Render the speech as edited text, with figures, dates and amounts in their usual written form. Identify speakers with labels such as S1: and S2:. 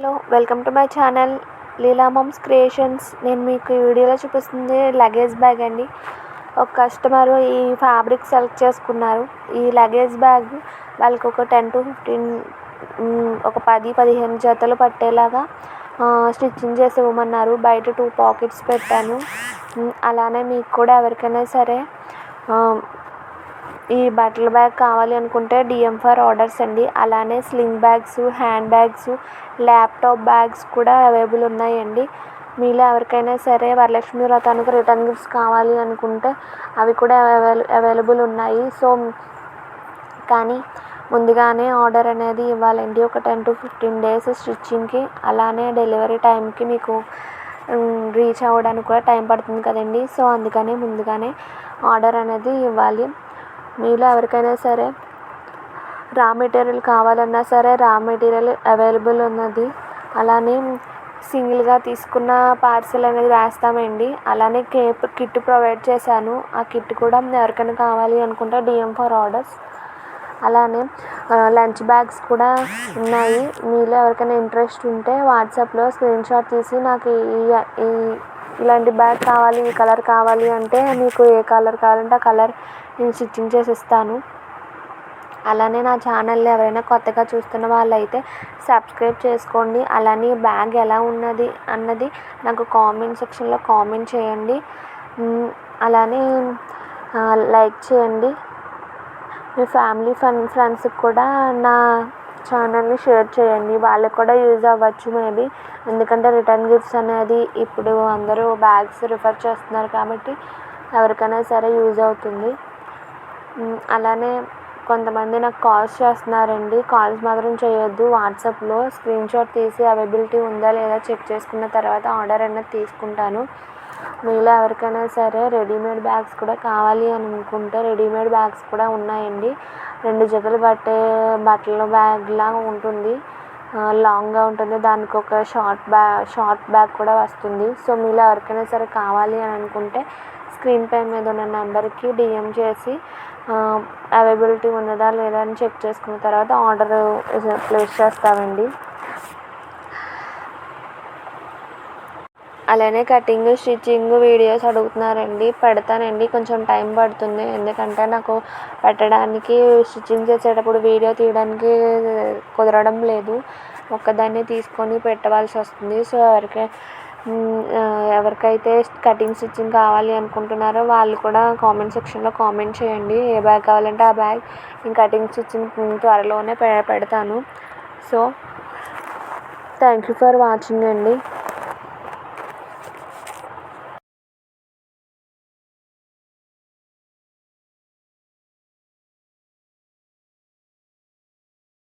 S1: Hello, welcome to my channel Leela moms creations. నేను మీకు ఈ వీడియోలో చూపిస్తుంది లగేజ్ బ్యాగ్ అండి. ఒక కస్టమర్ ఈ ఫ్యాబ్రిక్ సెలెక్ట్ చేసుకున్నారు. ఈ లగేజ్ బ్యాగ్ వాళ్ళకి ఒక 10 to 15 ఒక 10-15 జతలు పట్టేలాగా స్టిచ్చింగ్ చేసి ఇవ్వమన్నారు. బయట 2 పాకెట్స్ పెట్టాను. అలానే మీకు కూడా ఎవరికైనా సరే ఈ బట్టల బ్యాగ్ కావాలి అనుకుంటే DM ఫర్ ఆర్డర్స్ అండి. అలానే sling bags, hand bags, laptop bags కూడా అవైలబుల్ ఉన్నాయండి. మీలో ఎవరికైనా సరే వరలక్ష్మి వ్రతానికి రిటర్న్ గిఫ్ట్స్ కావాలి అనుకుంటే అవి కూడా అవైలబుల్ ఉన్నాయి. సో కానీ ముందుగానే ఆర్డర్ అనేది ఇవ్వాలండి. ఒక 10 to 15 డేస్ స్టిచ్చింగ్కి, అలానే డెలివరీ టైంకి మీకు రీచ్ అవ్వడానికి కూడా టైం పడుతుంది కదండి. సో అందుకని ముందుగానే ఆర్డర్ అనేది ఇవ్వాలి. మీలో ఎవరికైనా సరే రా మెటీరియల్ కావాలన్నా సరే రా మెటీరియల్ అవైలబుల్ ఉన్నది. అలానే సింగిల్గా తీసుకున్న పార్సిల్ అనేది వేస్తామండి. అలానే కిట్ ప్రొవైడ్ చేశాను. ఆ కిట్ కూడా ఎవరికైనా కావాలి అనుకుంటే DM ఫర్ ఆర్డర్స్. అలానే లంచ్ బ్యాగ్స్ కూడా ఉన్నాయి. మీలో ఎవరికైనా ఇంట్రెస్ట్ ఉంటే వాట్సాప్లో స్క్రీన్ షాట్ తీసి నాకు ఇలాంటి బ్యాగ్ కావాలి, ఈ కలర్ కావాలి అంటే మీకు ఏ కలర్ కావాలంటే ఆ కలర్ నేను స్టిచ్చింగ్ చేసి ఇస్తాను. అలానే నా ఛానల్ని ఎవరైనా కొత్తగా చూస్తున్న వాళ్ళైతే సబ్స్క్రైబ్ చేసుకోండి. అలానే బ్యాగ్ ఎలా ఉన్నది అన్నది నాకు కామెంట్ సెక్షన్లో కామెంట్ చేయండి. అలానే లైక్ చేయండి. మీ ఫ్యామిలీ ఫ్రెండ్స్కి కూడా నా ఛానల్ని షేర్ చేయండి. వాళ్ళకి కూడా యూజ్ అవ్వచ్చు మేబీ. ఎందుకంటే రిటర్న్ గిఫ్ట్స్ అనేది ఇప్పుడు అందరూ బ్యాగ్స్ రిఫర్ చేస్తున్నారు కాబట్టి ఎవరికైనా సరే యూజ్ అవుతుంది. అలానే కొంతమంది నాకు కాల్స్ చేస్తున్నారండి. కాల్స్ మాత్రం చేయొద్దు. వాట్సాప్లో స్క్రీన్ షాట్ తీసి అవైలబిలిటీ ఉందా లేదా చెక్ చేసుకున్న తర్వాత ఆర్డర్ అనేది తీసుకుంటాను. మీలో ఎవరికైనా సరే రెడీమేడ్ బ్యాగ్స్ కూడా కావాలి అని అనుకుంటే రెడీమేడ్ బ్యాగ్స్ కూడా ఉన్నాయండి. 2 జతలు బట్టల బ్యాగ్లా ఉంటుంది. లాంగ్గా ఉంటుంది. దానికి ఒక షార్ట్ బ్యాగ్ కూడా వస్తుంది. సో మీలో ఎవరికైనా సరే కావాలి అని అనుకుంటే స్క్రీన్ పై మీద ఉన్న నెంబర్కి DM చేసి అవైలబిలిటీ ఉన్నదా లేదా అని చెక్ చేసుకున్న తర్వాత ఆర్డర్ ప్లేస్ చేస్తామండి. అలానే కటింగ్, స్టిచ్చింగ్ వీడియోస్ అడుగుతున్నారండి. పెడతానండి. కొంచెం టైం పడుతుంది. ఎందుకంటే నాకు పెట్టడానికి, స్టిచ్చింగ్ చేసేటప్పుడు వీడియో తీయడానికి కుదరడం లేదు. ఒక్కదాన్ని తీసుకొని పెట్టవలసి వస్తుంది. సో ఎవరికైతే కటింగ్, స్టిచ్చింగ్ కావాలి అనుకుంటున్నారో వాళ్ళు కూడా కామెంట్ సెక్షన్లో కామెంట్ చేయండి. ఏ బ్యాగ్ కావాలంటే ఆ బ్యాగ్ నేను కటింగ్, స్టిచ్చింగ్ త్వరలోనే పెడతాను. So thank you for watching అండి.